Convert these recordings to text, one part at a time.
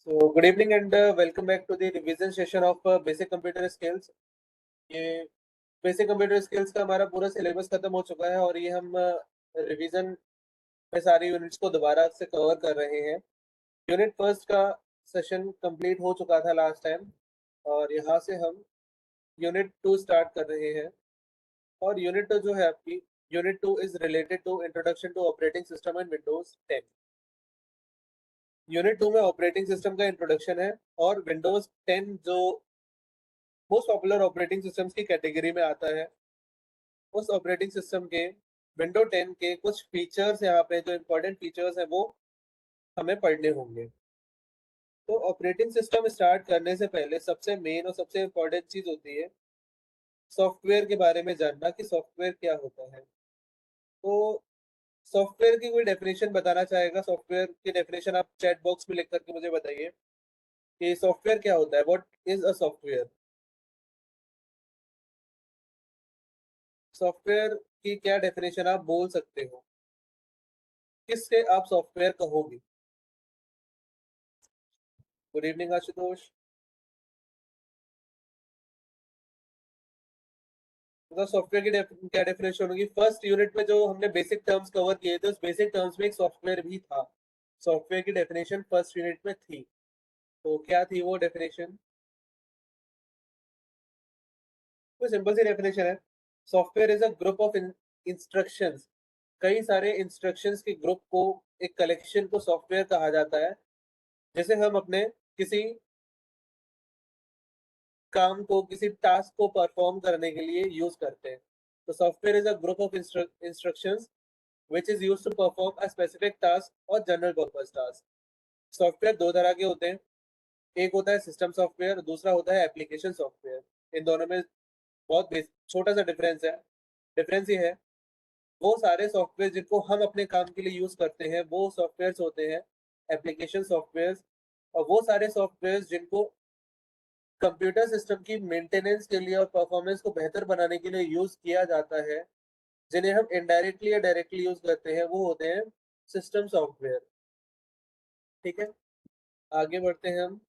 So good evening and welcome back to the revision session of basic computer skills. ये basic computer skills का हमारा पूरा syllabus खत्म हो चुका है और ये हम रिवीजन में सारी यूनिट्स को दोबारा से कवर कर रहे हैं। यूनिट फर्स्ट का सेशन कंप्लीट हो चुका था लास्ट टाइम और यहाँ से हम यूनिट टू स्टार्ट कर रहे हैं। और यूनिट टू जो है आपकी unit two is related to introduction to operating system and Windows 10। Unit two में ऑपरेटिंग सिस्टम का इंट्रोडक्शन है और विंडोज 10 जो मोस्ट पॉपुलर ऑपरेटिंग सिस्टम्स की कैटेगरी में आता है, उस ऑपरेटिंग सिस्टम के विंडो 10 के कुछ फीचर्स यहाँ पे जो इम्पोर्टेंट फीचर्स हैं वो हमें पढ़ने होंगे। तो ऑपरेटिंग सिस्टम स्टार्ट करने से पहले सबसे मेन और सबसे इम्पोर्टेंट चीज होती है सॉफ्टवेयर के बारे में जानना कि सॉफ्टवेयर क्या होता है। तो सॉफ्टवेयर की कोई डेफिनेशन बताना चाहेगा? सॉफ्टवेयर की डेफिनेशन आप चैट बॉक्स में लिख करके मुझे बताइए कि सॉफ्टवेयर क्या होता है। What is a software? Software की क्या डेफिनेशन आप बोल सकते हो? किससे आप सॉफ्टवेयर कहोगे? Good evening Ashutosh. तो सॉफ्टवेयर की क्या डेफिनेशन होगी? फर्स्ट यूनिट में जो हमने बेसिक टर्म्स कवर किए थे उस बेसिक टर्म्स में एक सॉफ्टवेयर भी था। सॉफ्टवेयर की डेफिनेशन फर्स्ट यूनिट में थी, तो क्या थी वो डेफिनेशन? तो सिंपल सी डेफिनेशन है, software is a group of instructions. कई सारे इंस्ट्रक्शंस के ग्रुप को, एक कलेक्शन को सॉफ्टवेयर कहा जाता है, जैसे हम अपने किसी काम को, किसी टास्क को परफॉर्म करने के लिए यूज करते हैं। तो software is a group of instructions which is used to perform a specific task or general purpose task. Software दो तरह के होते हैं, एक होता है सिस्टम सॉफ्टवेयर, दूसरा होता है एप्लीकेशन सॉफ्टवेयर। इन दोनों में बहुत छोटा सा डिफरेंस है। डिफरेंस ये है, वो सारे सॉफ्टवेयर जिनको हम अपने काम के लिए यूज करते हैं वो सॉफ्टवेयर होते हैं एप्लीकेशन सॉफ्टवेयर, और वो सारे सॉफ्टवेयर जिनको कंप्यूटर सिस्टम की मेंटेनेंस के लिए और परफॉर्मेंस को बेहतर बनाने के लिए यूज किया जाता है, जिन्हें हम इनडायरेक्टली या डायरेक्टली यूज करते हैं, वो होते हैं सिस्टम सॉफ्टवेयर। ठीक है, आगे बढ़ते हैं हम।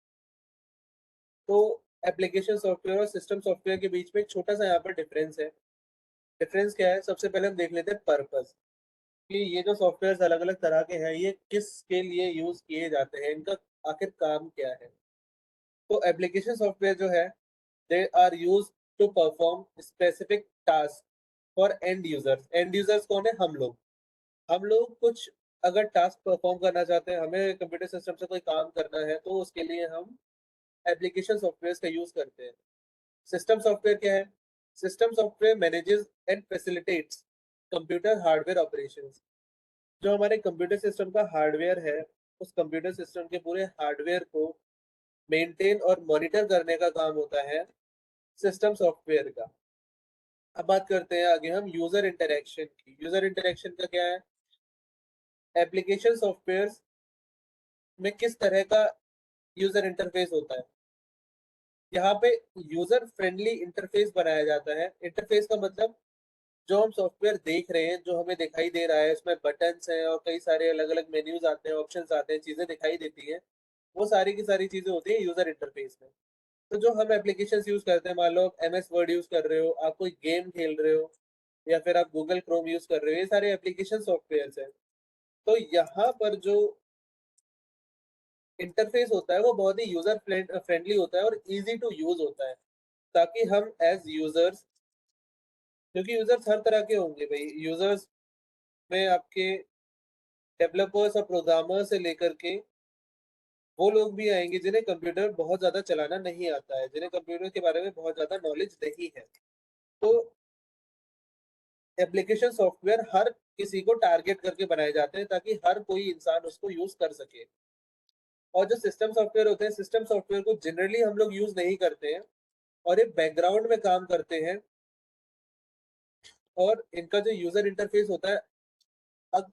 तो एप्लीकेशन सॉफ्टवेयर और सिस्टम सॉफ्टवेयर के बीच में एक छोटा सा यहाँ पर डिफरेंस है। डिफरेंस क्या है? सबसे पहले हम देख लेते हैं पर्पस, कि ये जो सॉफ्टवेयर अलग अलग तरह के हैं ये किस के लिए यूज किए जाते हैं, इनका आखिर काम क्या है। तो एप्लीकेशन सॉफ्टवेयर जो है, they are use to perform specific task for end users. End users कौन है? हम लोग कुछ अगर टास्क परफॉर्म करना चाहते हैं, हमें कंप्यूटर सिस्टम से कोई काम करना है, तो उसके लिए हम एप्लीकेशन सॉफ्टवेयर का यूज करते हैं। सिस्टम सॉफ्टवेयर क्या है? System software manages and facilitates computer hardware operations. जो हमारे कंप्यूटर सिस्टम का हार्डवेयर है, उस कंप्यूटर सिस्टम के पूरे हार्डवेयर को मेंटेन और मॉनिटर करने का काम होता है सिस्टम सॉफ्टवेयर का। अब बात करते हैं आगे हम यूजर इंटरेक्शन की। यूजर इंटरेक्शन का क्या है? एप्लीकेशन सॉफ्टवेयर में किस तरह का यूजर इंटरफेस होता है? यहाँ पे यूजर फ्रेंडली इंटरफेस बनाया जाता है। इंटरफेस का मतलब, जो हम सॉफ्टवेयर देख रहे हैं, जो हमें दिखाई दे रहा है, उसमें बटन्स हैं और कई सारे अलग अलग मेन्यूज आते हैं, ऑप्शंस आते हैं, चीजें दिखाई देती हैं, वो सारी की सारी चीजें होती है यूजर इंटरफेस में। तो जो हम एप्लीकेशन यूज करते हैं, मान लो आप MS वर्ड यूज कर रहे हो, आप कोई गेम खेल रहे हो, या फिर आप गूगल क्रोम यूज कर रहे हो, ये सारे एप्लीकेशन सॉफ्टवेयर हैं। तो यहाँ पर जो इंटरफेस होता है वो बहुत ही यूजर फ्रेंडली होता है और इजी टू यूज होता है, ताकि हम एज यूजर्स, क्योंकि यूजर्स हर तरह के होंगे भाई, यूजर्स में आपके डेवलपर्स और प्रोग्रामर से लेकर के वो लोग भी आएंगे जिन्हें कंप्यूटर बहुत ज्यादा चलाना नहीं आता है, जिन्हें कंप्यूटर के बारे में बहुत ज्यादा नॉलेज नहीं है। तो एप्लीकेशन सॉफ्टवेयर हर किसी को टारगेट करके बनाए जाते हैं ताकि हर कोई इंसान उसको यूज कर सके। और जो सिस्टम सॉफ्टवेयर होते हैं, सिस्टम सॉफ्टवेयर को जनरली हम लोग यूज नहीं करते हैं और ये बैकग्राउंड में काम करते हैं, और इनका जो यूजर इंटरफेस होता है अब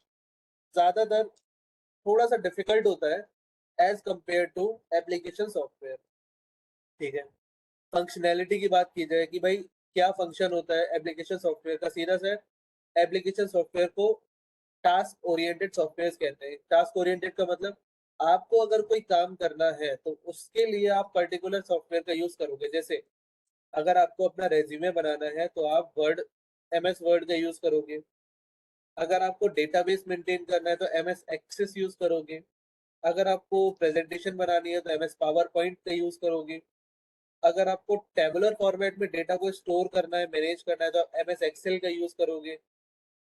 ज्यादातर थोड़ा सा डिफिकल्ट होता है as compare to application software. ठीक है, फंक्शनैलिटी की बात की जाए कि भाई क्या फंक्शन होता है एप्लीकेशन सॉफ्टवेयर का, सीधा सा एप्लीकेशन सॉफ्टवेयर को टास्क ओरिएंटेड सॉफ्टवेयर कहते हैं। टास्क ओरिएंटेड का मतलब, आपको अगर कोई काम करना है तो उसके लिए आप पर्टिकुलर सॉफ्टवेयर का यूज करोगे। जैसे अगर आपको अपना रेज्यूमे बनाना है तो आप वर्ड एमएस वर्ड का यूज करोगे। अगर आपको डेटाबेस मेंटेन करना है तो एमएस एक्सेस यूज करोगे। अगर आपको प्रेजेंटेशन बनानी है तो एमएस पावर पॉइंट का यूज करोगे। अगर आपको टेबुलर फॉर्मेट में डेटा को स्टोर करना है, मैनेज करना है, तो आप एमएस एक्सेल का यूज करोगे।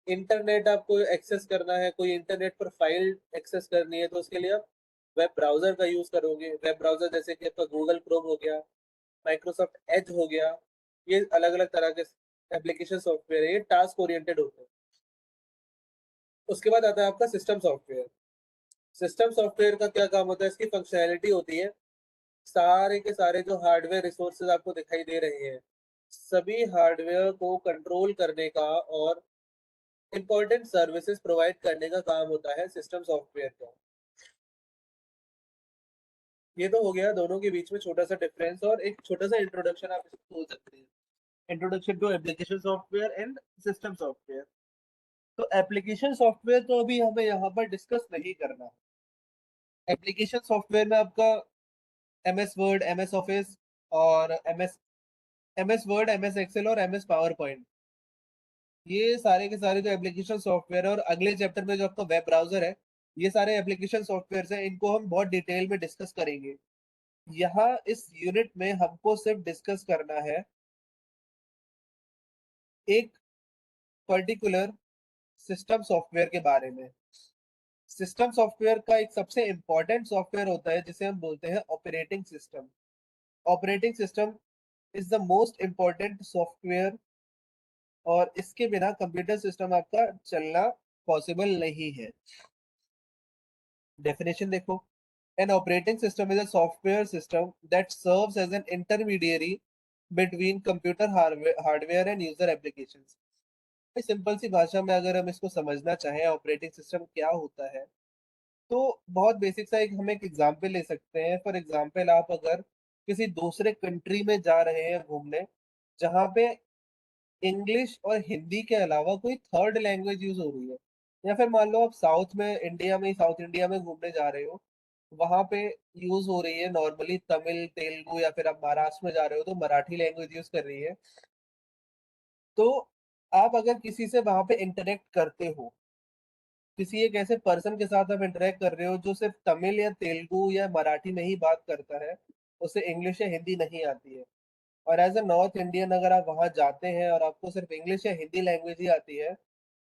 इंटरनेट आपको एक्सेस करना है, कोई इंटरनेट पर फाइल एक्सेस करनी है तो उसके लिए आप वेब ब्राउजर का यूज करोगे। वेब ब्राउजर जैसे कि आपका गूगल क्रोम हो गया, माइक्रोसॉफ्ट एज हो गया। ये अलग अलग तरह के एप्लीकेशन सॉफ्टवेयर है, ये टास्क ओरिएंटेड होते हैं। उसके बाद आता है आपका सिस्टम सॉफ्टवेयर। सिस्टम सॉफ्टवेयर का क्या काम होता है, इसकी फंक्शनैलिटी होती है सारे के सारे जो हार्डवेयर रिसोर्सेज आपको दिखाई दे रहे हैं, सभी हार्डवेयर को कंट्रोल करने का और इंपॉर्टेंट सर्विसेज प्रोवाइड करने का काम होता है सिस्टम सॉफ्टवेयर का। ये तो हो गया दोनों के बीच में छोटा सा डिफरेंस और एक छोटा सा इंट्रोडक्शन आप इसको बोल सकते हैं। Introduction to application software and system software. तो एप्लीकेशन सॉफ्टवेयर तो अभी हमें यहाँ पर डिस्कस नहीं करना है। एप्लीकेशन सॉफ्टवेयर में आपका एमएस वर्ड, एमएस ऑफिस और एमएस वर्ड, एमएस एक्सेल और एमएस पावर पॉइंट, ये सारे के सारे जो एप्लीकेशन सॉफ्टवेयर है, और अगले चैप्टर में जो आपका वेब ब्राउजर है, ये सारे एप्लीकेशन सॉफ्टवेयर हैं, इनको हम बहुत डिटेल में डिस्कस करेंगे। यहाँ इस यूनिट में हमको सिर्फ डिस्कस करना है एक पर्टिकुलर सिस्टम सॉफ्टवेयर के बारे में। सिस्टम सॉफ्टवेयर का एक सबसे इंपॉर्टेंट सॉफ्टवेयर होता है जिसे हम बोलते हैं operating system. Operating system is the most important software, और इसके बिना कंप्यूटर सिस्टम आपका चलना पॉसिबल नहीं है। डेफिनेशन देखो, an operating system is a software system that serves as an intermediary between computer hardware and user applications. Simple C भाषा में अगर हम इसको समझना चाहें ऑपरेटिंग सिस्टम क्या होता है, तो बहुत बेसिक सा एक हम एक एग्जांपल ले सकते हैं। फॉर एग्जांपल, आप अगर किसी दूसरे कंट्री में जा रहे हैं घूमने, जहाँ पे इंग्लिश और हिंदी के अलावा कोई थर्ड लैंग्वेज यूज हो रही है, या फिर मान लो आप साउथ में, इंडिया में, साउथ इंडिया में घूमने जा रहे हो, वहां पे यूज हो रही है नॉर्मली तमिल, तेलुगु, या फिर आप महाराष्ट्र में जा रहे हो तो मराठी लैंग्वेज यूज कर रही है। तो आप अगर किसी से वहां पे इंटरेक्ट करते हो, किसी एक ऐसे पर्सन के साथ आप इंटरेक्ट कर रहे हो जो सिर्फ तमिल या तेलुगु या मराठी में ही बात करता है, उसे इंग्लिश या हिंदी नहीं आती है, और एज अ नॉर्थ इंडियन अगर आप वहां जाते हैं और आपको सिर्फ इंग्लिश या हिंदी लैंग्वेज ही आती है,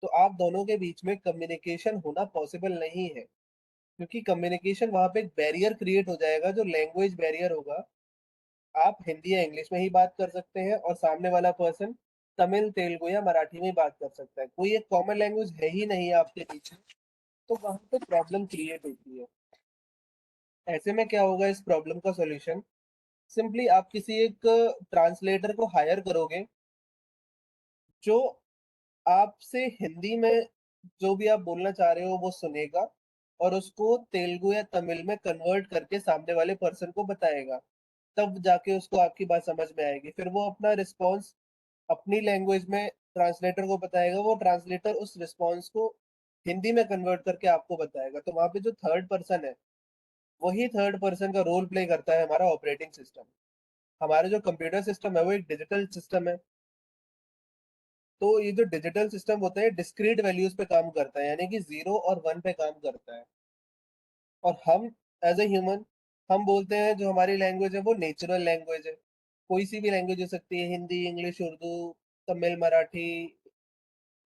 तो आप दोनों के बीच में कम्युनिकेशन होना पॉसिबल नहीं है। क्योंकि कम्युनिकेशन वहां पे एक बैरियर क्रिएट हो जाएगा, जो लैंग्वेज बैरियर होगा। आप हिंदी या इंग्लिश में ही बात कर सकते हैं और सामने वाला पर्सन तमिल, तेलुगु या मराठी में ही बात कर सकता है, कोई एक कॉमन लैंग्वेज है ही नहीं आपके बीच में। तो वहां पे प्रॉब्लम क्रिएट होती है। ऐसे में क्या होगा, इस प्रॉब्लम का सॉल्यूशन सिंपली आप किसी एक ट्रांसलेटर को हायर करोगे, जो आपसे हिंदी में जो भी आप बोलना चाह रहे हो वो सुनेगा, और उसको तेलुगु या तमिल में कन्वर्ट करके सामने वाले पर्सन को बताएगा। तब जाके उसको आपकी बात समझ में आएगी, फिर वो अपना रिस्पॉन्स अपनी लैंग्वेज में ट्रांसलेटर को बताएगा, वो ट्रांसलेटर उस रिस्पॉन्स को हिंदी में कन्वर्ट करके आपको बताएगा। तो वहां पे जो थर्ड पर्सन है, वही थर्ड पर्सन का रोल प्ले करता है हमारा ऑपरेटिंग सिस्टम। हमारा जो कंप्यूटर सिस्टम है वो एक डिजिटल सिस्टम है। तो ये जो डिजिटल सिस्टम होता है डिस्क्रीट वैल्यूज पे काम करता है, यानी कि 0 और 1 पे काम करता है। और हम एज ए ह्यूमन, हम बोलते हैं जो हमारी लैंग्वेज है वो नेचुरल लैंग्वेज है। कोई सी भी लैंग्वेज हो सकती है, हिंदी, इंग्लिश, उर्दू, तमिल, मराठी,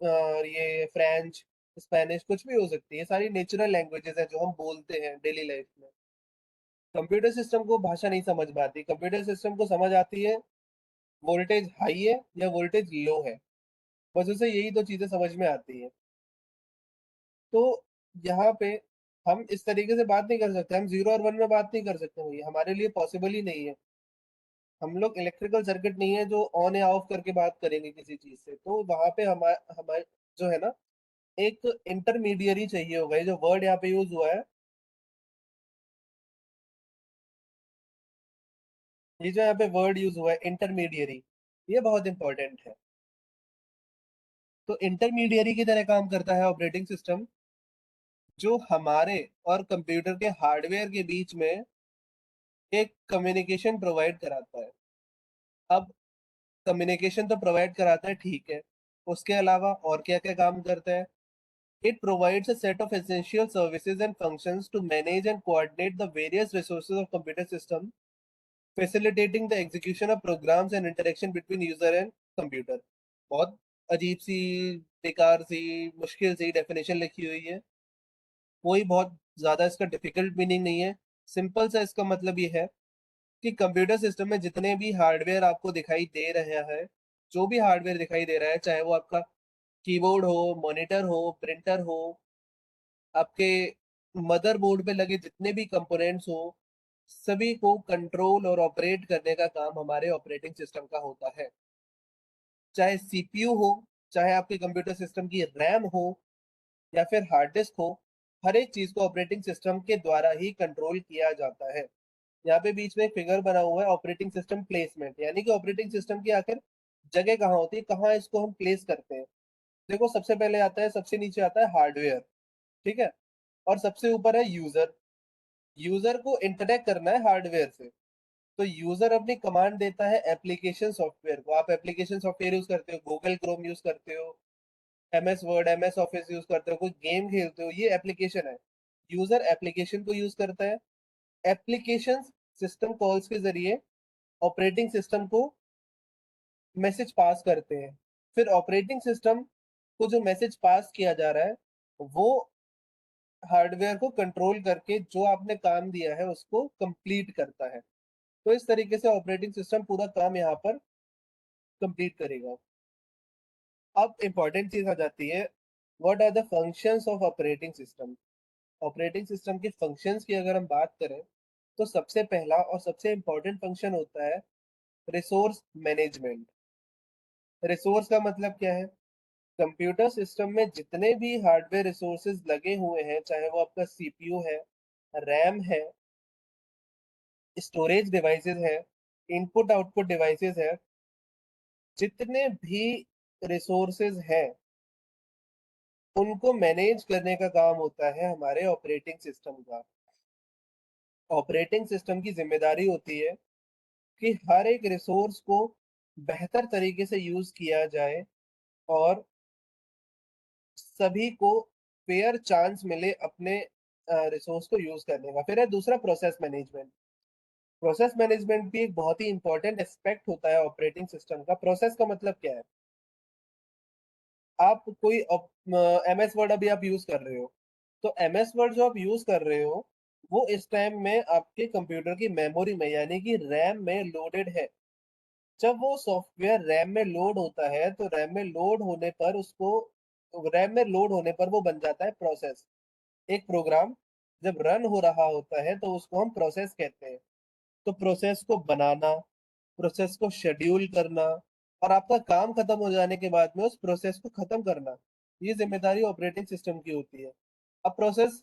और ये फ्रेंच, स्पेनिश, कुछ भी हो सकती है। सारी नेचुरल लैंग्वेजेस है जो हम बोलते हैं डेली लाइफ में। कंप्यूटर सिस्टम को भाषा नहीं समझ में आती, कंप्यूटर सिस्टम को समझ आती है वोल्टेज हाई है या वोल्टेज लो है, बस उसे यही दो चीजें समझ में आती है। तो यहाँ पे हम इस तरीके से बात नहीं कर सकते, हम 0 और 1 में बात नहीं कर सकते, भैया हमारे लिए पॉसिबल ही नहीं है। हम लोग इलेक्ट्रिकल सर्किट नहीं है जो ऑन या ऑफ करके बात करेंगे किसी चीज से। तो वहां पे हमारे हमारे जो है ना, एक इंटरमीडियरी चाहिए होगा। ये जो वर्ड यहाँ पे यूज हुआ है, ये जो यहाँ पे वर्ड यूज हुआ है इंटरमीडियरी, ये बहुत इंपॉर्टेंट है। तो इंटरमीडियरी की तरह काम करता है ऑपरेटिंग सिस्टम, जो हमारे और कंप्यूटर के हार्डवेयर के बीच में एक कम्युनिकेशन प्रोवाइड कराता है। अब कम्युनिकेशन तो प्रोवाइड कराता है, ठीक है, उसके अलावा और क्या-क्या काम करता है? It provides a set of essential services and functions to manage and coordinate the various resources of computer system, facilitating the execution of programs and interaction between user and computer. बहुत अजीब सी, बेकार सी, मुश्किल सी डेफिनेशन लिखी हुई है। कोई बहुत ज़्यादा इसका डिफिकल्ट मीनिंग नहीं है। सिंपल सा इसका मतलब ये है कि कंप्यूटर सिस्टम में जितने भी हार्डवेयर आपको दिखाई दे रहे हैं, जो भी हार्डवेयर दिखाई दे रहा है, चाहे वो आपका कीबोर्ड हो, मॉनिटर हो, प्रिंटर हो, आपके मदरबोर्ड पे लगे जितने भी कंपोनेंट्स हो, सभी को कंट्रोल और ऑपरेट करने का काम हमारे ऑपरेटिंग सिस्टम का होता है। चाहे सीपीयू हो, चाहे आपके कंप्यूटर सिस्टम की रैम हो या फिर हार्ड डिस्क हो, हर एक चीज़ को ऑपरेटिंग सिस्टम के द्वारा ही कंट्रोल किया जाता है। यहाँ पे बीच में एक फिगर बना हुआ है ऑपरेटिंग सिस्टम प्लेसमेंट, यानी कि ऑपरेटिंग सिस्टम की आखिर जगह कहाँ होती है, कहाँ इसको हम प्लेस करते हैं। देखो, सबसे पहले आता है, सबसे नीचे आता है हार्डवेयर, ठीक है? और सबसे ऊपर है यूज़र। यूजर को इंटरेक्ट करना है हार्डवेयर से, तो यूजर अपनी कमांड देता है एप्लीकेशन सॉफ्टवेयर को। आप एप्लीकेशन सॉफ्टवेयर यूज करते हो, गूगल क्रोम यूज करते हो, MS word, MS office use करते हो, कोई गेम खेलते हो, ये एप्लीकेशन है। यूजर एप्लीकेशन को यूज करता है। एप्लीकेशन सिस्टम कॉल्स के जरिए ऑपरेटिंग सिस्टम को मैसेज पास करते हैं। फिर ऑपरेटिंग सिस्टम को जो मैसेज पास किया जा रहा है, वो हार्डवेयर को कंट्रोल करके जो आपने काम दिया है उसको कंप्लीट करता है। तो इस तरीके से ऑपरेटिंग सिस्टम पूरा काम यहाँ पर कंप्लीट करेगा। अब इंपॉर्टेंट चीज आ जाती है, what are the functions of operating system. Operating system के फंक्शंस की अगर हम बात करें, तो सबसे पहला और सबसे इंपॉर्टेंट फंक्शन होता है रिसोर्स मैनेजमेंट। रिसोर्स का मतलब क्या है? कंप्यूटर सिस्टम में जितने भी हार्डवेयर रिसोर्सेज लगे हुए हैं, चाहे वो आपका सीपीयू है, रैम है, स्टोरेज डिवाइसेस है, इनपुट आउटपुट डिवाइसेस है, जितने भी रिसोर्सेज हैं, उनको मैनेज करने का काम होता है हमारे ऑपरेटिंग सिस्टम का। ऑपरेटिंग सिस्टम की जिम्मेदारी होती है कि हर एक रिसोर्स को बेहतर तरीके से यूज किया जाए और सभी को फेयर चांस मिले अपने रिसोर्स को यूज करने का। फिर है दूसरा, प्रोसेस मैनेजमेंट। प्रोसेस मैनेजमेंट भी एक बहुत ही इंपॉर्टेंट एस्पेक्ट होता है ऑपरेटिंग सिस्टम का। प्रोसेस का मतलब क्या है? आप कोई एमएस वर्ड अभी आप यूज कर रहे हो, तो एमएस वर्ड जो आप यूज कर रहे हो, वो इस टाइम में आपके कंप्यूटर की मेमोरी में यानी कि रैम में लोडेड है। जब वो सॉफ्टवेयर रैम में लोड होता है, तो रैम में लोड होने पर उसको, रैम में लोड होने पर वो बन जाता है प्रोसेस। एक प्रोग्राम जब रन हो रहा होता है तो उसको हम प्रोसेस कहते हैं। तो प्रोसेस को बनाना, प्रोसेस को शेड्यूल करना और आपका काम खत्म हो जाने के बाद में उस प्रोसेस को खत्म करना, ये जिम्मेदारी ऑपरेटिंग सिस्टम की होती है। अब प्रोसेस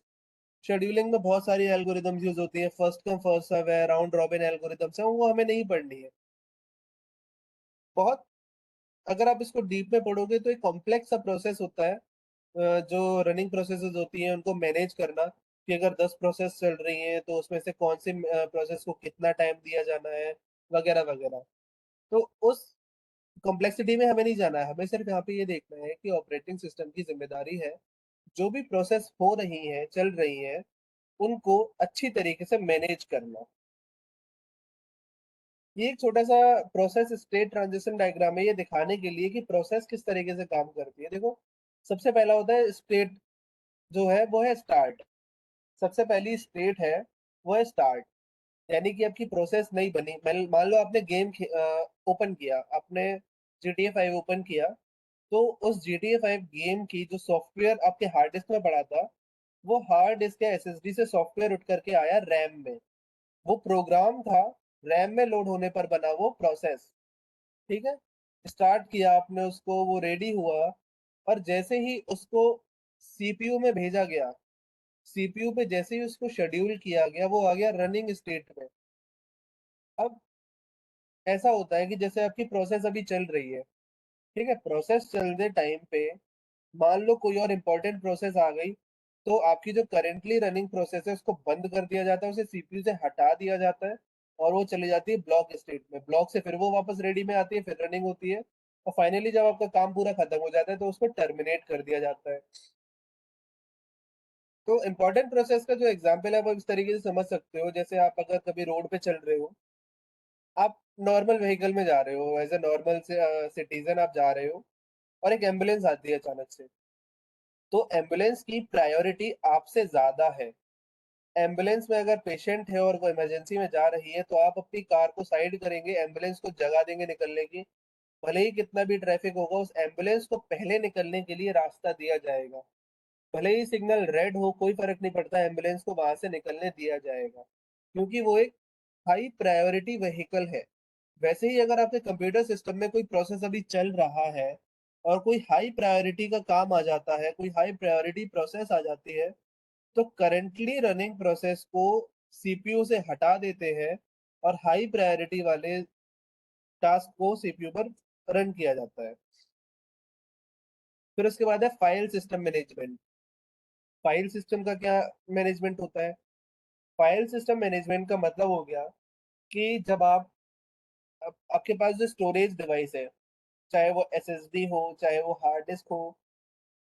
शेड्यूलिंग में बहुत सारी एल्गोरिदम्स यूज होती है, फर्स्ट कम फर्स्ट सर्व है, राउंड रॉबिन एल्गोरिदम्स है, वो हमें नहीं पढ़नी है। बहुत, अगर आप इसको डीप में पढ़ोगे तो एक कॉम्प्लेक्स सा प्रोसेस होता है। जो रनिंग प्रोसेसेस होती हैं उनको मैनेज करना, कि अगर 10 प्रोसेस चल रही हैं तो उसमें से कौन सी प्रोसेस को कितना टाइम दिया जाना है, वगैरह वगैरह। तो उस कॉम्प्लेक्सिटी में हमें नहीं जाना है, हमें सिर्फ यहाँ पे ये देखना है कि ऑपरेटिंग सिस्टम की जिम्मेदारी है जो भी प्रोसेस हो रही हैं, चल रही हैं, उनको अच्छी तरीके से मैनेज करना। ये एक छोटा सा प्रोसेस स्टेट ट्रांजिशन डायग्राम है, ये दिखाने के लिए कि प्रोसेस किस तरीके से काम करती है। देखो, सबसे पहला होता है स्टेट, जो है वो है स्टार्ट। सबसे पहली स्टेट है वो है स्टार्ट, यानी कि आपकी प्रोसेस नहीं बनी। मान लो आपने गेम ओपन किया, आपने GTA 5 ओपन किया, तो उस GTA 5 गेम की जो सॉफ्टवेयर आपके हार्ड डिस्क में पड़ा था, वो हार्ड डिस्क या एसएसडी से सॉफ्टवेयर उठ करके आया रैम में। वो प्रोग्राम था, रैम में लोड होने पर बना वो प्रोसेस। ठीक है? स्टार्ट किया आपने उसको, वो रेडी हुआ, और जैसे ही उसको सीपीयू में भेजा गया, सीपीयू पे जैसे ही उसको शेड्यूल किया गया, वो आ गया रनिंग स्टेट में। अब ऐसा होता है कि जैसे आपकी प्रोसेस अभी चल रही है, ठीक है, प्रोसेस चलते टाइम पे मान लो कोई और इम्पोर्टेंट प्रोसेस आ गई, तो आपकी जो करेंटली रनिंग प्रोसेस है उसको बंद कर दिया जाता है, उसे सीपीयू से हटा दिया जाता है और वो चली जाती है ब्लॉक स्टेट में। ब्लॉक से फिर वो वापस रेडी में आती है, फिर रनिंग होती है और फाइनली जब आपका काम पूरा खत्म हो जाता है तो उसको टर्मिनेट कर दिया जाता है। तो इम्पोर्टेंट प्रोसेस का जो एग्जांपल है वो इस तरीके से समझ सकते हो, जैसे आप अगर कभी रोड पे चल रहे हो, आप नॉर्मल व्हीकल में जा रहे हो, एज ए नॉर्मल सिटीजन आप जा रहे हो और एक एम्बुलेंस आती है अचानक से, तो एम्बुलेंस की प्रायोरिटी आपसे ज्यादा है। एम्बुलेंस में अगर पेशेंट है और वो इमरजेंसी में जा रही है तो आप अपनी कार को साइड करेंगे, एम्बुलेंस को जगह देंगे निकलने की। भले ही कितना भी ट्रैफिक होगा, उस एम्बुलेंस को पहले निकलने के लिए रास्ता दिया जाएगा। भले ही सिग्नल रेड हो, कोई फर्क नहीं पड़ता, एम्बुलेंस को वहां से निकलने दिया जाएगा, क्योंकि वो एक हाई प्रायोरिटी व्हीकल है। वैसे ही अगर आपके कंप्यूटर सिस्टम में कोई प्रोसेस अभी चल रहा है और कोई हाई प्रायोरिटी का काम आ जाता है, कोई हाई प्रायोरिटी प्रोसेस आ जाती है, तो करंटली रनिंग प्रोसेस को सीपीयू से हटा देते हैं और हाई प्रायोरिटी वाले टास्क को सीपीयू पर रन किया जाता है। फिर उसके बाद है file system management. File system का क्या मैनेजमेंट होता है? फाइल सिस्टम मैनेजमेंट का मतलब हो गया कि जब आपके पास जो स्टोरेज डिवाइस है, चाहे वो एसएसडी हो, चाहे वो हार्ड डिस्क हो,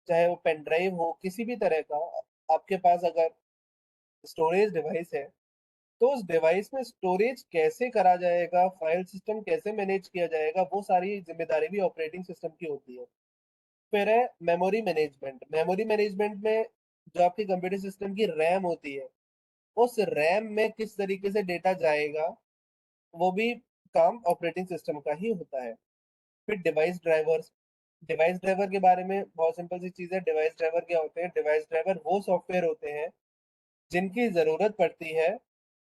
चाहे वो पेन ड्राइव हो, किसी भी तरह का आपके पास अगर स्टोरेज डिवाइस है, तो उस डिवाइस में स्टोरेज कैसे करा जाएगा, फाइल सिस्टम कैसे मैनेज किया जाएगा, वो सारी जिम्मेदारी भी ऑपरेटिंग सिस्टम की होती है। फिर है मेमोरी मैनेजमेंट। मेमोरी मैनेजमेंट में जो आपके कंप्यूटर सिस्टम की रैम होती है, उस रैम में किस तरीके से डेटा जाएगा, वो भी काम ऑपरेटिंग सिस्टम का ही होता है। फिर डिवाइस ड्राइवर्स। डिवाइस ड्राइवर के बारे में बहुत सिंपल सी चीज है। डिवाइस ड्राइवर क्या होते हैं? डिवाइस ड्राइवर वो सॉफ्टवेयर होते हैं जिनकी जरूरत पड़ती है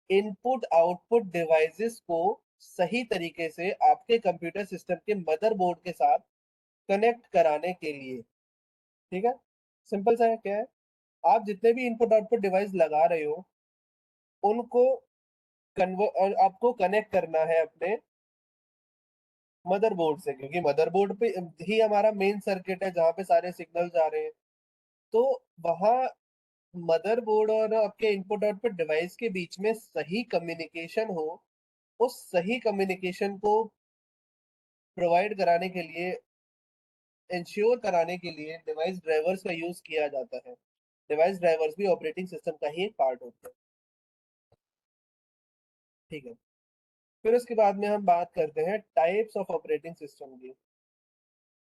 इनपुट आउटपुट डिवाइसेस को सही तरीके से आपके कंप्यूटर सिस्टम के मदरबोर्ड के साथ कनेक्ट कराने के लिए। ठीक है, सिंपल सा है, क्या है, आप जितने भी इनपुट आउटपुट डिवाइस लगा रहे हो उनको कन्वर्ट और आपको कनेक्ट करना है अपने मदरबोर्ड से, क्योंकि मदरबोर्ड पे ही हमारा मेन सर्किट है जहाँ पे सारे सिग्नल जा रहे हैं। तो वहाँ मदरबोर्ड और आपके इनपुट आउटपुट डिवाइस के बीच में सही कम्युनिकेशन हो, उस सही कम्युनिकेशन को प्रोवाइड कराने के लिए, इंश्योर कराने के लिए डिवाइस ड्राइवर्स का यूज किया जाता है। डिवाइस ड्राइवर्स भी ऑपरेटिंग सिस्टम का ही एक पार्ट होते हैं। ठीक है, फिर उसके बाद में हम बात करते हैं टाइप्स ऑफ ऑपरेटिंग सिस्टम की।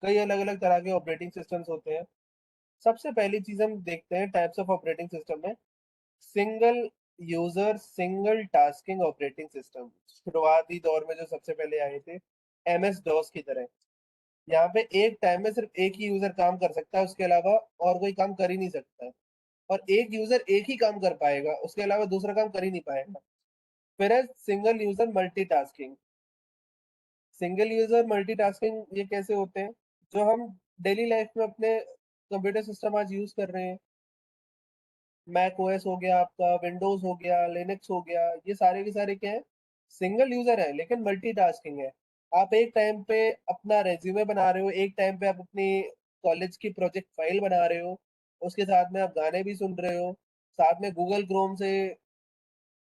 कई अलग अलग तरह के ऑपरेटिंग सिस्टम्स होते हैं। सबसे पहली चीज हम देखते हैं टाइप्स ऑफ ऑपरेटिंग सिस्टम में, single user single tasking operating system. शुरुआती दौर में जो सबसे पहले आए थे, एमएस डॉस की तरह। यहाँ पे एक टाइम में सिर्फ एक ही यूजर काम कर सकता है, उसके अलावा और कोई काम कर ही नहीं सकता है। और एक यूजर एक ही काम कर पाएगा, उसके अलावा दूसरा काम कर ही नहीं पाएगा। फिर है single user multitasking. Single user multitasking ये कैसे होते हैं? जो हम डेली लाइफ में अपने कंप्यूटर सिस्टम आज यूज कर रहे हैं, मैक ओएस हो गया, आपका विंडोज हो गया, लिनक्स हो गया, ये सारे के सारे क्या है, सिंगल यूजर है लेकिन मल्टीटास्किंग है। आप एक टाइम पे अपना रेज्यूमे बना रहे हो, एक टाइम पे आप अपनी कॉलेज की प्रोजेक्ट फाइल बना रहे हो, उसके साथ में आप गाने भी सुन रहे हो, साथ में गूगल क्रोम से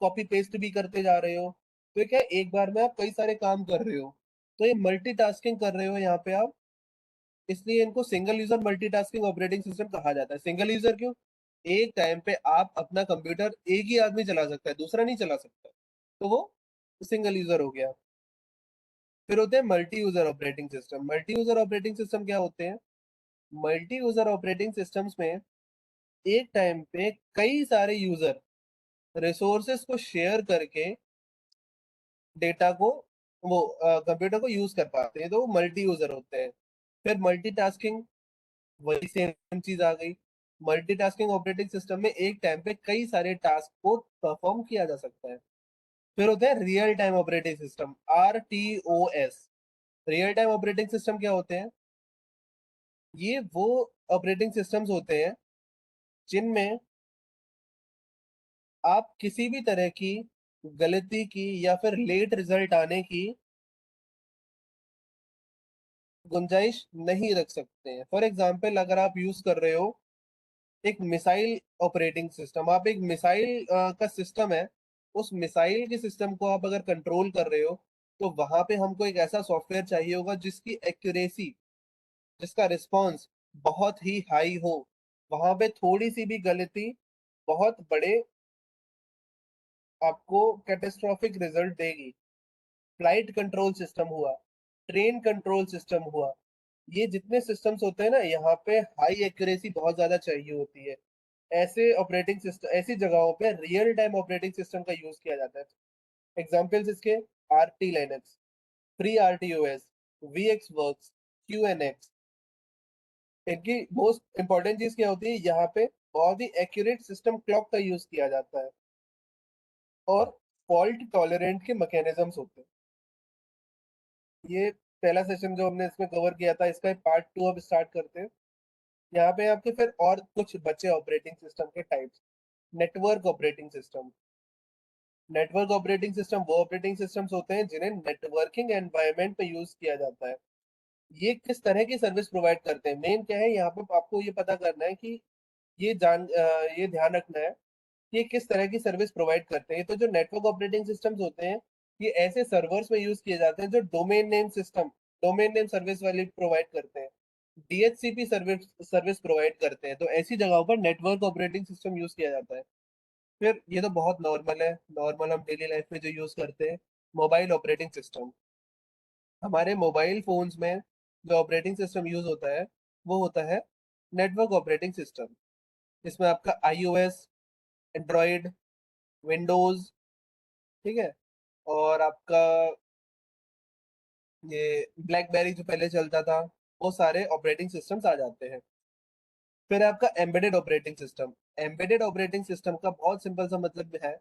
कॉपी पेस्ट भी करते जा रहे हो। तो ये क्या है, एक बार में आप कई सारे काम कर रहे हो, तो ये मल्टीटास्किंग कर रहे हो यहाँ पे आप, इसलिए इनको single user multitasking operating system कहा जाता है। सिंगल यूजर क्यों? एक टाइम पे आप अपना कंप्यूटर एक ही आदमी चला सकता है, दूसरा नहीं चला सकता, तो वो सिंगल यूजर हो गया। फिर होते हैं multi user operating system. Multi user operating system क्या होते हैं? मल्टी यूजर ऑपरेटिंग सिस्टम्स में एक टाइम पे कई सारे यूजर रिसोर्सेस को शेयर करके डेटा को, वो कंप्यूटर को यूज कर पाते हैं, तो वो मल्टी यूजर होते हैं। फिर मल्टीटास्किंग, वही सेम चीज आ गई। मल्टीटास्किंग ऑपरेटिंग सिस्टम में एक टाइम पे कई सारे टास्क को परफॉर्म किया जा सकता है। फिर होते हैं real time operating system, RTOS। Real time operating system क्या होते हैं? ये वो ऑपरेटिंग सिस्टम्स होते हैं जिनमें आप किसी भी तरह की गलती की या फिर लेट रिजल्ट आने की गुंजाइश नहीं रख सकते हैं। फॉर एग्जाम्पल, अगर आप यूज कर रहे हो एक मिसाइल ऑपरेटिंग सिस्टम, आप एक मिसाइल का सिस्टम है, उस मिसाइल के सिस्टम को आप अगर कंट्रोल कर रहे हो, तो वहां पे हमको एक ऐसा सॉफ्टवेयर चाहिए होगा जिसकी एक्यूरेसी, जिसका रिस्पॉन्स बहुत ही हाई हो। वहां पे थोड़ी सी भी गलती बहुत बड़े आपको कैटेस्ट्रॉफिक रिजल्ट देगी। फ्लाइट कंट्रोल सिस्टम हुआ, ट्रेन कंट्रोल सिस्टम हुआ, ये जितने सिस्टम्स होते हैं ना, यहाँ पे हाई एक्यूरेसी बहुत ज्यादा चाहिए होती है। ऐसे ऑपरेटिंग सिस्टम, ऐसी जगहों पे रियल टाइम ऑपरेटिंग सिस्टम का यूज किया जाता है। एग्जांपल्स इसके: RT Linux, free RTOS, VxWorks, QNX. इनकी मोस्ट इंपॉर्टेंट चीज क्या होती है, यहाँ पे बहुत ही एक्यूरेट सिस्टम क्लॉक का यूज किया जाता है, और फॉल्ट टॉलरेंट के मैकेनिज्म्स होते हैं। ये पहला सेशन जो हमने इसमें कवर किया था, इसका पार्ट 2 अब स्टार्ट करते हैं। यहाँ पे आपके फिर और कुछ बचे ऑपरेटिंग सिस्टम के types. Network operating system. Network operating system वो ऑपरेटिंग सिस्टम्स होते हैं जिन्हें नेटवर्किंग एनवायरनमेंट में यूज किया जाता है। ये किस तरह की सर्विस प्रोवाइड करते हैं, मेन क्या है यहाँ पे आपको ये पता करना है कि ये ध्यान रखना है कि ये किस तरह की सर्विस प्रोवाइड करते हैं। तो जो नेटवर्क ऑपरेटिंग सिस्टम्स होते हैं, ये ऐसे सर्वर्स में यूज किए जाते हैं जो डोमेन नेम सर्विस वाली प्रोवाइड करते हैं, डीएचसीपी सर्विस सर्विस प्रोवाइड करते हैं। तो ऐसी जगहों पर नेटवर्क ऑपरेटिंग सिस्टम यूज किया जाता है। फिर ये तो बहुत नॉर्मल है, नॉर्मल हम डेली लाइफ में जो यूज करते हैं, मोबाइल ऑपरेटिंग सिस्टम। हमारे मोबाइल फोन्स में जो ऑपरेटिंग सिस्टम यूज होता है, वो होता है नेटवर्क ऑपरेटिंग सिस्टम। इसमें आपका आईओएस, एंड्रॉइड, विंडोज, ठीक है, और आपका ये ब्लैकबेरी जो पहले चलता था, वो सारे ऑपरेटिंग सिस्टम्स आ जाते हैं। फिर आपका embedded operating system. Embedded operating system का बहुत सिंपल सा मतलब है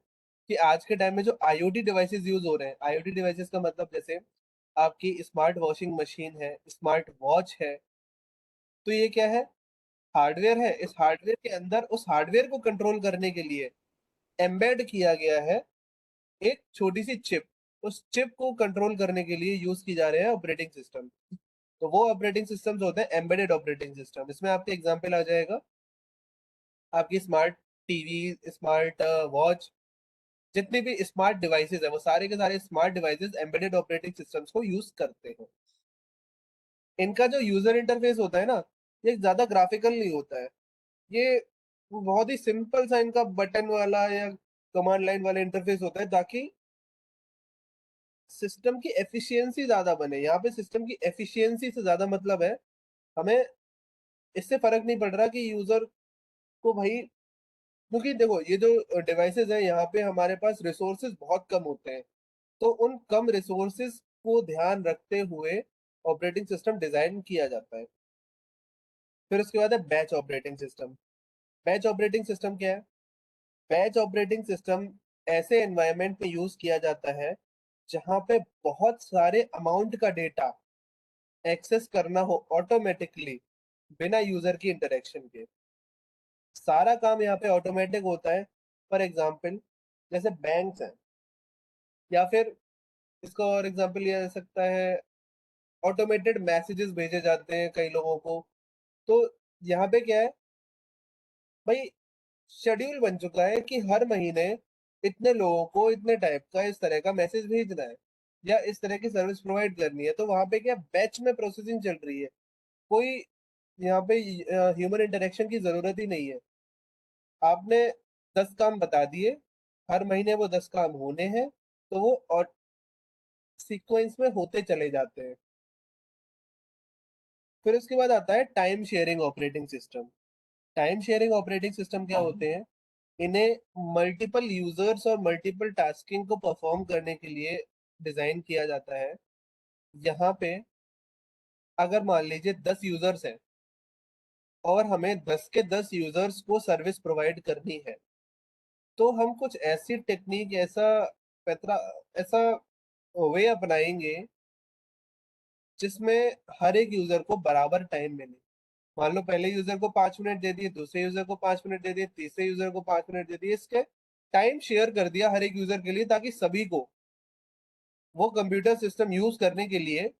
कि आज के टाइम में जो आईओटी डिवाइसेस यूज हो रहे हैं, आईओटी डिवाइसेस का मतलब जैसे आपकी स्मार्ट वॉशिंग मशीन है, स्मार्ट वॉच है, तो ये क्या है, हार्डवेयर है। इस हार्डवेयर के अंदर उस हार्डवेयर को कंट्रोल करने के लिए एम्बेड किया गया है एक छोटी सी चिप। उस चिप को कंट्रोल करने के लिए यूज की जा रहे हैं ऑपरेटिंग सिस्टम। तो वो ऑपरेटिंग सिस्टम्स होते हैं एम्बेडेड ऑपरेटिंग सिस्टम। इसमें आपके एग्जांपल आ जाएगा आपकी स्मार्ट टीवी, स्मार्ट वॉच, जितने भी स्मार्ट डिवाइसेस हैं, वो सारे के सारे smart devices embedded operating systems को यूज करते हैं। इनका जो यूजर इंटरफेस होता है ना, ये ज्यादा ग्राफिकल नहीं होता है। ये बहुत ही सिंपल सा इनका बटन वाला या कमांड लाइन वाला इंटरफेस होता है, ताकि सिस्टम की एफिशिएंसी ज्यादा बने। यहाँ पे सिस्टम की एफिशिएंसी से ज्यादा मतलब है हमें इससे फर्क नहीं पड़ रहा कि यूजर को भाई, क्योंकि देखो ये जो डिवाइसेस है, यहाँ पे हमारे पास रिसोर्सेज बहुत कम होते हैं। तो उन कम रिसोर्सेज को ध्यान रखते हुए ऑपरेटिंग सिस्टम डिजाइन किया जाता है। फिर उसके बाद है batch operating system. Batch operating system क्या है? बैच ऑपरेटिंग सिस्टम ऐसे एनवायरनमेंट में यूज किया जाता है जहां पे बहुत सारे अमाउंट का डेटा एक्सेस करना हो ऑटोमेटिकली, बिना यूजर की इंटरेक्शन के। सारा काम यहाँ पे ऑटोमेटिक होता है। फॉर एग्जाम्पल, जैसे बैंक्स हैं, या फिर इसका और एग्जाम्पल लिया जा सकता है, ऑटोमेटेड मैसेजेस भेजे जाते हैं कई लोगों को। तो यहाँ पे क्या है भाई, शेड्यूल बन चुका है कि हर महीने इतने लोगों को इतने टाइप का इस तरह का मैसेज भेजना है, या इस तरह की सर्विस प्रोवाइड करनी है। तो वहां पे क्या, बैच में प्रोसेसिंग चल रही है, कोई यहाँ पे ह्यूमन इंटरेक्शन की जरूरत ही नहीं है। आपने 10 काम बता दिए, हर महीने वो 10 काम होने हैं, तो वो और सीक्वेंस में होते चले जाते हैं। फिर उसके बाद आता है time sharing operating system. Time sharing operating system क्या होते हैं? इन्हें मल्टीपल यूजर्स और मल्टीपल टास्किंग को परफॉर्म करने के लिए डिजाइन किया जाता है। यहाँ पे अगर मान लीजिए 10 यूजर्स हैं, और हमें 10 के 10 यूजर्स को सर्विस प्रोवाइड करनी है, तो हम कुछ ऐसी टेक्निक, पैतरा ऐसा वे अपनाएंगे जिसमें हर एक यूजर को बराबर टाइम मिले। मान लो पहले यूजर को 5 मिनट दे दिए, दूसरे यूजर को 5 मिनट दे दिए, तीसरे यूजर को 5 मिनट दे दिए, इसके टाइम शेयर कर दिया हर एक यूजर के लिए, ताकि सभी को वो कंप्यूटर सिस्टम यूज करने के लिए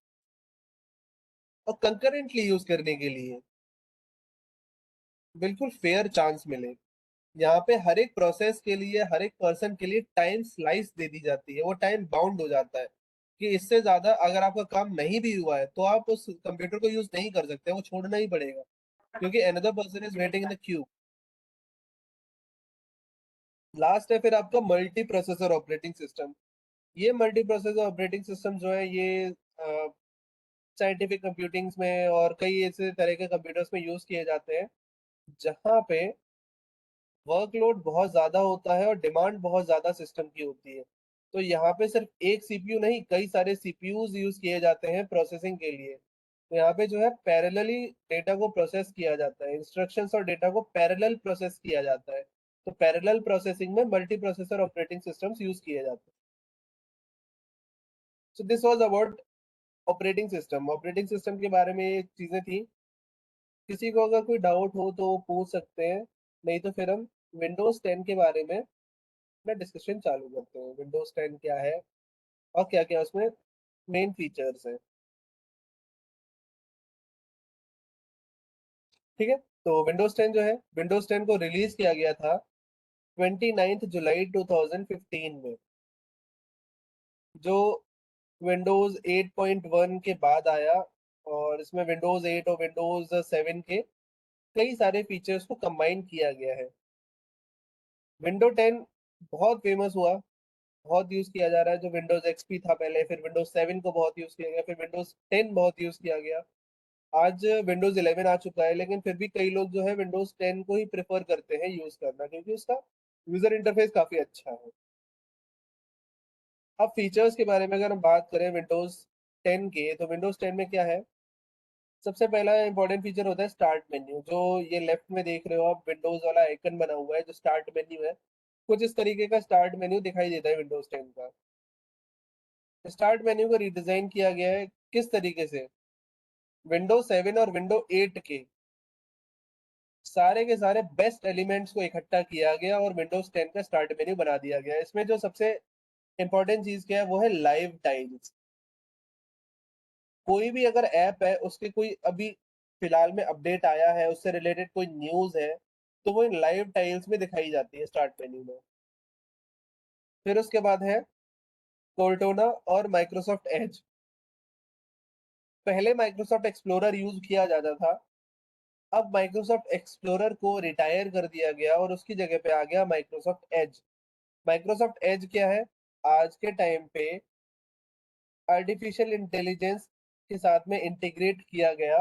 और कंकरेंटली यूज करने के लिए बिल्कुल फेयर चांस मिले। यहाँ पे हर एक प्रोसेस के लिए, हर एक पर्सन के लिए टाइम स्लाइस दे दी जाती है, वो टाइम बाउंड हो जाता है कि इससे ज्यादा अगर आपका काम नहीं भी हुआ है तो आप उस कंप्यूटर को यूज नहीं कर सकते, वो छोड़ना ही पड़ेगा क्योंकि another person is waiting in the Q. Last है फिर आपका मल्टी प्रोसेसर ऑपरेटिंग सिस्टम। ये मल्टी प्रोसेसर ऑपरेटिंग सिस्टम जो है ये साइंटिफिक कंप्यूटिंग्स में और कई ऐसे तरह के कंप्यूटर्स में यूज किए जाते हैं जहाँ पे वर्कलोड बहुत ज्यादा होता है और डिमांड बहुत ज्यादा सिस्टम की होती है। तो यहाँ पे सिर्फ एक सीपीयू नहीं, कई सारे सीपीयूज यूज किए जाते हैं प्रोसेसिंग के लिए। तो यहाँ पे जो है पैरेलली डेटा को प्रोसेस किया जाता है, इंस्ट्रक्शंस और डेटा को पैरेलल प्रोसेस किया जाता है। तो पैरेलल प्रोसेसिंग में multi processor operating systems use किए जाते हैं। So this was about operating system. Operating system के बारे में ये चीजें थी। किसी को अगर कोई डाउट हो तो वो पूछ सकते हैं, नहीं तो फिर हम विंडोज 10 के बारे में अपना डिस्कशन चालू करते हैं। विंडोज 10 क्या है और क्या क्या उसमें मेन फीचर्स हैं। ठीक है, तो विंडोज 10 जो है, विंडोज 10 को रिलीज किया गया था 29 जुलाई 2015 में। जो विंडोज 8.1 के बाद आया, और इसमें विंडोज 8 और विंडोज 7 के कई सारे फीचर्स को कंबाइन किया गया है। विंडो 10 बहुत फेमस हुआ, बहुत यूज किया जा रहा है। जो विंडोज एक्सपी था पहले, फिर विंडोज 7 को बहुत यूज किया गया, फिर विंडोज 10 बहुत यूज किया गया। आज विंडोज 11 आ चुका है, लेकिन फिर भी कई लोग जो है विंडोज 10 को ही प्रेफर करते हैं यूज करना, क्योंकि उसका यूजर इंटरफेस काफी अच्छा है। अब फीचर्स के बारे में अगर हम बात करें विंडोज 10 के, तो विंडोज 10 में क्या है। सबसे पहला इंपॉर्टेंट फीचर होता है स्टार्ट मेन्यू। जो ये लेफ्ट में देख रहे हो आप, विंडोज वाला आइकन बना हुआ है जो स्टार्ट मेन्यू है, कुछ इस तरीके का स्टार्ट मेन्यू दिखाई देता है विंडोज 10 का। स्टार्ट मेन्यू को रिडिजाइन किया गया है किस तरीके से, विंडोज 7 और विंडो 8 के सारे के सारे बेस्ट एलिमेंट्स को इकट्ठा किया गया और विंडोज 10 का स्टार्ट मेन्यू बना दिया गया। इसमें जो सबसे इंपॉर्टेंट चीज क्या है वो है लाइव टाइल्स। कोई भी अगर ऐप है, उसके कोई अभी फिलहाल में अपडेट आया है, उससे रिलेटेड कोई न्यूज है, तो वो इन लाइव टाइल्स में दिखाई जाती है स्टार्ट मेन्यू में। फिर उसके बाद है कोर्टोना और माइक्रोसॉफ्ट एज। पहले माइक्रोसॉफ्ट एक्सप्लोरर यूज किया जाता था, अब माइक्रोसॉफ्ट एक्सप्लोरर को रिटायर कर दिया गया और उसकी जगह पे आ गया माइक्रोसॉफ्ट एज। माइक्रोसॉफ्ट एज क्या है, आज के टाइम पे आर्टिफिशियल इंटेलिजेंस के साथ में इंटीग्रेट किया गया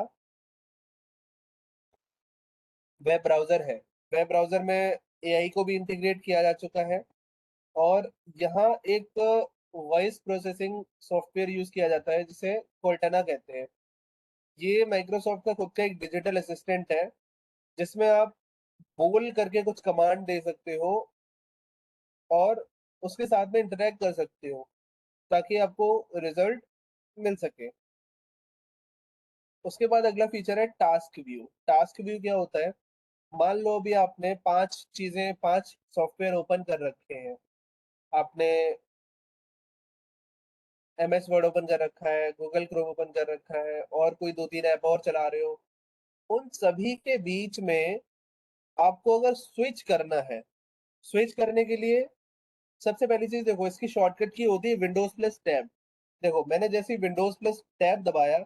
वेब ब्राउजर है। वेब ब्राउजर में एआई को भी इंटीग्रेट किया जा चुका है। और यहाँ एक वॉइस प्रोसेसिंग सॉफ्टवेयर यूज किया जाता है जिसे कोर्टाना कहते हैं। ये माइक्रोसॉफ्ट का खुद का एक डिजिटल असिस्टेंट है, जिसमें आप बोल करके कुछ कमांड दे सकते हो और उसके साथ में इंटरेक्ट कर सकते हो ताकि आपको रिजल्ट मिल सके। उसके बाद अगला फीचर है टास्क व्यू। टास्क व्यू क्या होता है, मान लो अभी आपने पांच सॉफ्टवेयर ओपन कर रखे हैं। आपने MS वर्ड ओपन कर रखा है, गूगल क्रोम ओपन कर रखा है, और कोई दो तीन ऐप और चला रहे हो। उन सभी के बीच में आपको अगर स्विच करना है, स्विच करने के लिए सबसे पहली चीज देखो, इसकी शॉर्टकट की होती है विंडोज प्लस टैब। देखो मैंने जैसे विंडोज प्लस टैब दबाया,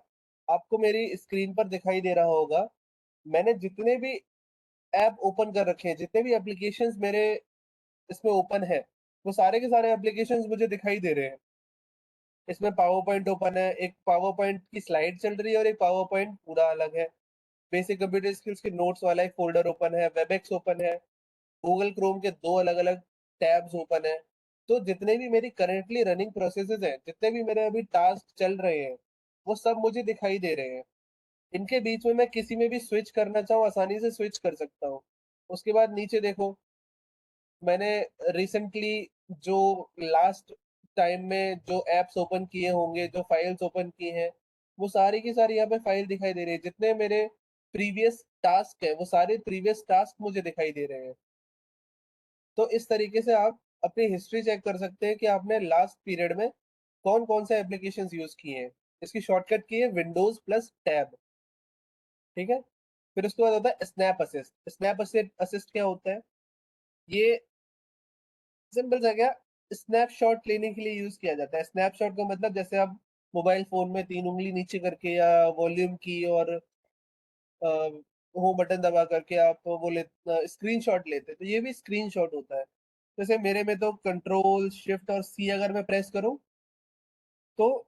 आपको मेरी स्क्रीन पर दिखाई दे रहा होगा मैंने जितने भी ऐप ओपन कर रखे हैं, जितने भी एप्लीकेशंस मेरे इसमें ओपन है, वो सारे के सारे एप्लीकेशंस मुझे दिखाई दे रहे हैं। इसमें पावर पॉइंट ओपन है, एक पावर पॉइंट की स्लाइड चल रही है और एक पावर पॉइंट पूरा अलग है। बेसिक कंप्यूटर स्किल्स के नोट्स वाला एक फोल्डर ओपन है, वेबएक्स ओपन है, गूगल क्रोम के दो अलग अलग टैब्स ओपन है। तो जितने भी मेरी करेंटली रनिंग प्रोसेसेस हैं, जितने भी मेरे अभी टास्क चल रहे हैं, वो सब मुझे दिखाई दे रहे हैं। इनके बीच में मैं किसी में भी स्विच करना चाहूँ, आसानी से स्विच कर सकता हूँ। उसके बाद नीचे देखो, मैंने रिसेंटली जो लास्ट टाइम में जो एप्स ओपन किए होंगे, जो फाइल्स ओपन की हैं, वो सारी की सारी यहाँ पे फाइल दिखाई दे रही है। जितने मेरे प्रीवियस टास्क है, वो सारे प्रीवियस टास्क मुझे दिखाई दे रहे हैं। तो इस तरीके से आप अपनी हिस्ट्री चेक कर सकते हैं कि आपने लास्ट पीरियड में कौन कौन से एप्लीकेशंस यूज किए हैं। इसकी शॉर्टकट की है विंडोज प्लस टैब। ठीक है, फिर उसके बाद होता है स्नैप असिस्ट। स्नैप असिस्ट क्या होता है? ये सिंपल सा क्या, स्नैपशॉट लेने के लिए यूज किया जाता है। स्नैपशॉट का मतलब जैसे आप मोबाइल फोन में 3 उंगली नीचे करके या वॉल्यूम की और होम बटन दबा करके आप वो ले स्क्रीनशॉट लेते हैं, तो ये भी स्क्रीनशॉट होता है। जैसे मेरे में तो कंट्रोल शिफ्ट और सी अगर मैं प्रेस करूं, तो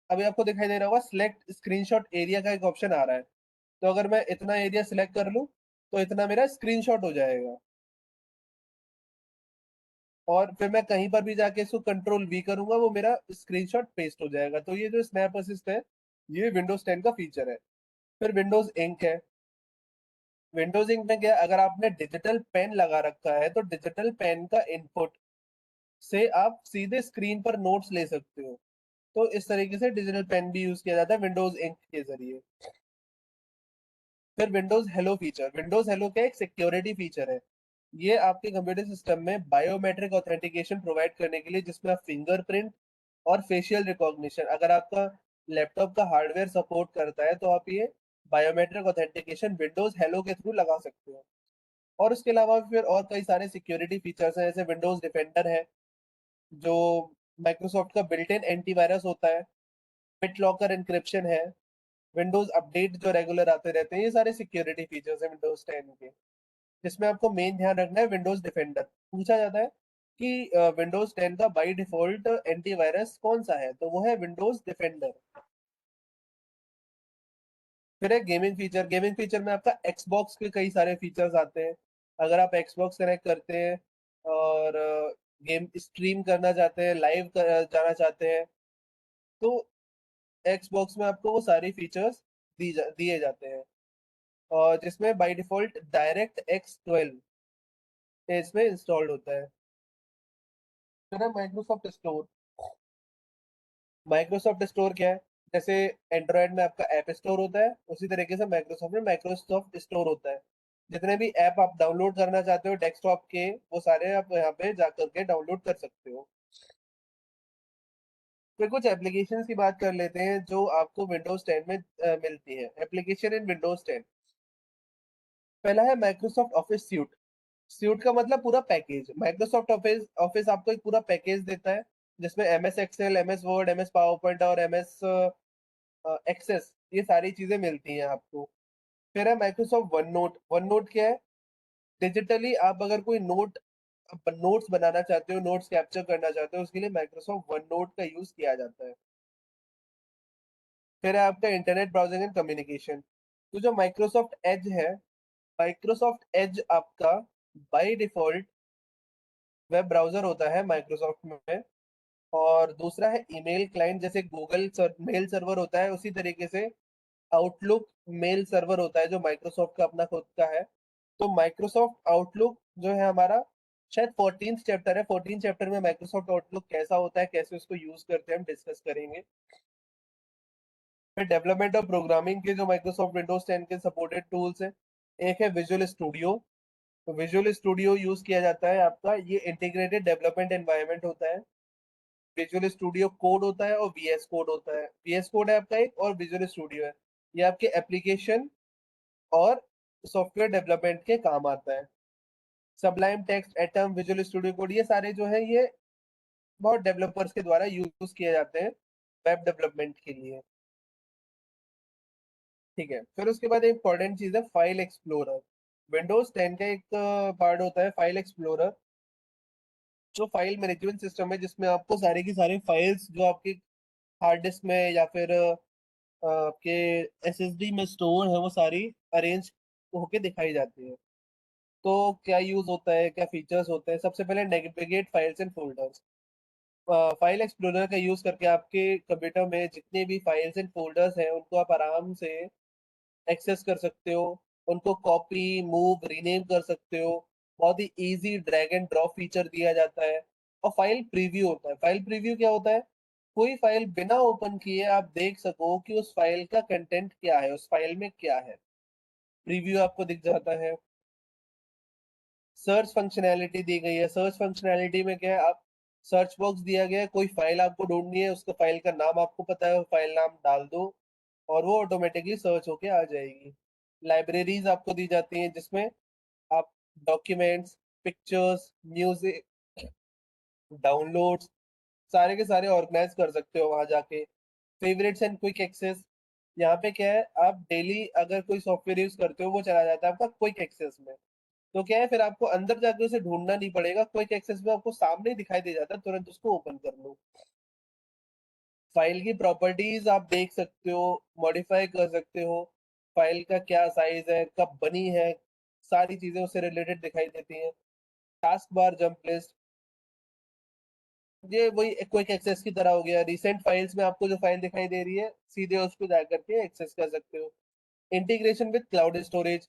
अभी आपको दिखाई दे रहा होगा सिलेक्ट स्क्रीनशॉट एरिया का एक ऑप्शन आ रहा है। तो अगर मैं इतना एरिया सिलेक्ट कर लूं, तो इतना मेरा स्क्रीनशॉट हो जाएगा। और फिर मैं कहीं पर भी जाके इसको कंट्रोल वी करूंगा, वो मेरा स्क्रीनशॉट पेस्ट हो जाएगा। तो ये जो स्नैप असिस्ट है, ये विंडोज 10 का फीचर है। फिर विंडोज इंक है। विंडोज इंक में क्या, अगर आपने डिजिटल पेन लगा रखा है, तो डिजिटल पेन का इनपुट से आप सीधे स्क्रीन पर नोट्स ले सकते हो। तो इस तरीके से डिजिटल पेन भी यूज किया जाता है विंडोज इंक के जरिए। फिर Windows hello feature. Windows hello क्या एक सिक्योरिटी फीचर है। ये आपके कंप्यूटर सिस्टम में बायोमेट्रिक ऑथेंटिकेशन प्रोवाइड करने के लिए, जिसमें आप फिंगरप्रिंट और फेशियल रिकॉग्निशन, अगर आपका लैपटॉप का हार्डवेयर सपोर्ट करता है, तो आप ये बायोमेट्रिक ऑथेंटिकेशन विंडोज हेलो के थ्रू लगा सकते हो। और उसके अलावा फिर और कई सारे सिक्योरिटी फीचर्स हैं, जैसे विंडोज डिफेंडर है, जो माइक्रोसॉफ्ट का बिल्ट इन एंटीवायरस होता है। बिट लॉकर इंक्रिप्शन है। विंडोज अपडेट जो रेगुलर आते रहते हैं, ये सारे सिक्योरिटी फीचर्स हैं विंडोज 10 के। जिसमें आपको मेन ध्यान रखना है विंडोज डिफेंडर। पूछा जाता है कि विंडोज 10 का बाय डिफॉल्ट एंटीवायरस कौन सा है, तो वो है विंडोज डिफेंडर। फिर है गेमिंग फीचर। गेमिंग फीचर में आपका एक्सबॉक्स के कई सारे फीचर्स आते हैं। अगर आप एक्सबॉक्स कनेक्ट करते हैं और गेम स्ट्रीम करना चाहते हैं, लाइव जाना चाहते हैं, तो एक्सबॉक्स में आपको वो सारी फीचर्स दिए जाते हैं। और जिसमें बाय डिफॉल्ट डायरेक्ट एक्स 12 इसमें इंस्टॉल्ड होता है। फिर है माइक्रोसॉफ्ट स्टोर। माइक्रोसॉफ्ट स्टोर क्या है? जैसे एंड्रॉयड में आपका ऐप स्टोर होता है, उसी तरीके से माइक्रोसॉफ्ट में माइक्रोसॉफ्ट स्टोर होता है। जितने भी ऐप आप डाउनलोड करना चाहते हो डेस्कटॉप के, वो सारे आप यहाँ पे जा करके डाउनलोड कर सकते हो। फिर कुछ एप्लीकेशंस की बात कर लेते हैं जो आपको विंडोज 10 में मिलती है। एप्लीकेशन इन विंडोज 10, पहला है माइक्रोसॉफ्ट ऑफिस सूट। सूट का मतलब पूरा पैकेज। माइक्रोसॉफ्ट ऑफिस ऑफिस आपको एक पूरा पैकेज देता है, जिसमें M S Excel, M S Word, M S PowerPoint और एम एस एक्सेस, ये सारी चीजें मिलती हैं आपको। फिर है Microsoft OneNote. OneNote क्या है? डिजिटली आप अगर कोई नोट्स बनाना चाहते हो, नोट्स कैप्चर करना चाहते हो, उसके लिए माइक्रोसॉफ्ट वन नोट का यूज किया जाता है। फिर है आपका इंटरनेट ब्राउजिंग एंड कम्युनिकेशन। तो जो माइक्रोसॉफ्ट एज है, माइक्रोसॉफ्ट एज आपका बाय डिफॉल्ट वेब ब्राउजर होता है माइक्रोसॉफ्ट में। और दूसरा है ईमेल क्लाइंट, जैसे गूगल मेल सर्वर होता है, उसी तरीके से आउटलुक मेल सर्वर होता है, जो माइक्रोसॉफ्ट का अपना खुद का है। तो माइक्रोसॉफ्ट आउटलुक जो है हमारा, शायद 14th चैप्टर है। 14th चैप्टर में माइक्रोसॉफ्ट आउटलुक कैसा होता है, कैसे उसको यूज करते हैं, हम डिस्कस करेंगे। फिर डेवलपमेंट और प्रोग्रामिंग के जो माइक्रोसॉफ्ट विंडोज 10 के सपोर्टेड टूल्स हैं, एक है विजुअल स्टूडियो। तो विजुअल स्टूडियो यूज किया जाता है आपका, ये इंटीग्रेटेड डेवलपमेंट एनवायरनमेंट होता है। विजुअल स्टूडियो कोड होता है और वीएस कोड होता है। वीएस कोड है आपका एक, और विजुअल स्टूडियो है, ये आपके एप्लीकेशन और सॉफ्टवेयर डेवलपमेंट के काम आता है। Sublime text, atom, visual studio code, ये सारे जो है ये बहुत डेवलपर्स के द्वारा यूज किए जाते हैं वेब डेवलपमेंट के लिए। ठीक है, फिर उसके बाद एक इंपॉर्टेंट चीज है फाइल एक्सप्लोरर। विंडोज 10 का एक पार्ट होता है फाइल एक्सप्लोरर, जो फाइल मैनेजमेंट सिस्टम है, जिसमें आपको सारी की सारी फाइल्स जो आपके हार्ड डिस्क में या फिर आपके एसएसडी में स्टोर है, वो सारी अरेंज होके दिखाई जाती है। तो क्या यूज होता है, क्या फीचर्स होते हैं? सबसे पहले navigate files and folders. File explorer का यूज करके आपके कंप्यूटर में जितने भी फाइल्स एंड फोल्डर्स हैं, उनको आप आराम से एक्सेस कर सकते हो। उनको कॉपी, मूव, रीनेम कर सकते हो। बहुत ही easy drag and drop feature दिया जाता है। और फाइल प्रीव्यू होता है। फाइल प्रीव्यू क्या होता है? कोई फाइल बिना ओपन किए आप देख सको कि उस फाइल का कंटेंट क्या है, उस फाइल में क्या है, प्रीव्यू आपको दिख जाता है। सर्च फंक्शनैलिटी दी गई है। सर्च फंक्शनैलिटी में क्या है, आप सर्च बॉक्स दिया गया है, कोई फाइल आपको ढूंढनी है, उसका फाइल का नाम आपको पता है, वो फाइल नाम डाल दो और वो ऑटोमेटिकली सर्च होके आ जाएगी। लाइब्रेरीज आपको दी जाती हैं जिसमें आप डॉक्यूमेंट्स, पिक्चर्स, म्यूजिक, डाउनलोड्स सारे के सारे ऑर्गेनाइज कर सकते हो वहां जाके। फेवरेट्स एंड क्विक एक्सेस, यहाँ पे क्या है, आप डेली अगर कोई सॉफ्टवेयर यूज करते हो वो चला जाता है आपका क्विक एक्सेस में। तो क्या है, फिर आपको अंदर जाके उसे ढूंढना नहीं पड़ेगा, क्विक एक्सेस में आपको सामने ही दिखाई दे जाता है, तुरंत उसको ओपन कर लो। फाइल की प्रॉपर्टीज आप देख सकते हो, मॉडिफाई कर सकते हो, फाइल का क्या साइज है, कब बनी है, सारी चीजें उससे रिलेटेड दिखाई देती हैं। टास्क बार, जंप लिस्ट, ये वही क्विक एक्सेस की तरह हो गया। रिसेंट फाइल्स में आपको जो फाइल दिखाई दे रही है सीधे उस पर जाकर के एक्सेस कर सकते हो। Integration with cloud storage,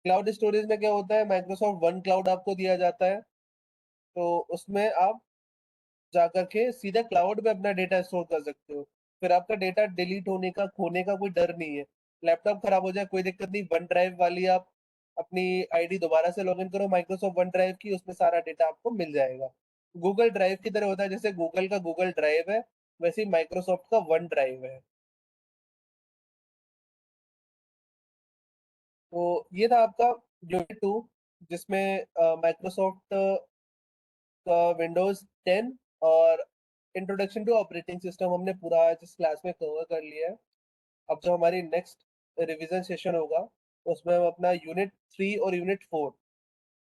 cloud storage में क्या होता है, माइक्रोसॉफ्ट वन क्लाउड आपको दिया जाता है, तो उसमें आप जाकर के सीधा क्लाउड में अपना डेटा स्टोर कर सकते हो। फिर आपका डेटा डिलीट होने का, खोने का कोई डर नहीं है। लैपटॉप खराब हो जाए कोई दिक्कत नहीं, वन ड्राइव वाली आप अपनी आईडी दोबारा से लॉगिन करो माइक्रोसॉफ्ट वन ड्राइव की, उसमें सारा डेटा आपको मिल जाएगा। गूगल ड्राइव की तरह होता है, जैसे गूगल का गूगल ड्राइव है वैसे ही माइक्रोसॉफ्ट का वन ड्राइव है। तो ये था आपका यूनिट 2, जिसमें माइक्रोसॉफ्ट का विंडोज 10 और इंट्रोडक्शन टू ऑपरेटिंग सिस्टम हमने पूरा आज इस क्लास में कवर कर लिया है। अब जो हमारी नेक्स्ट रिवीजन सेशन होगा उसमें हम अपना यूनिट 3 और यूनिट 4,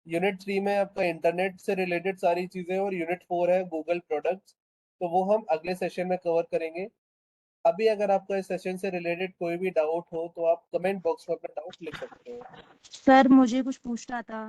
यूनिट 3 में आपका इंटरनेट से रिलेटेड सारी चीजें और यूनिट 4 है गूगल प्रोडक्ट्स, तो वो हम अगले सेशन में कवर करेंगे। अभी अगर आपका इस सेशन से रिलेटेड कोई भी डाउट हो तो आप कमेंट बॉक्स में अपना डाउट लिख सकते हो। सर मुझे कुछ पूछना था।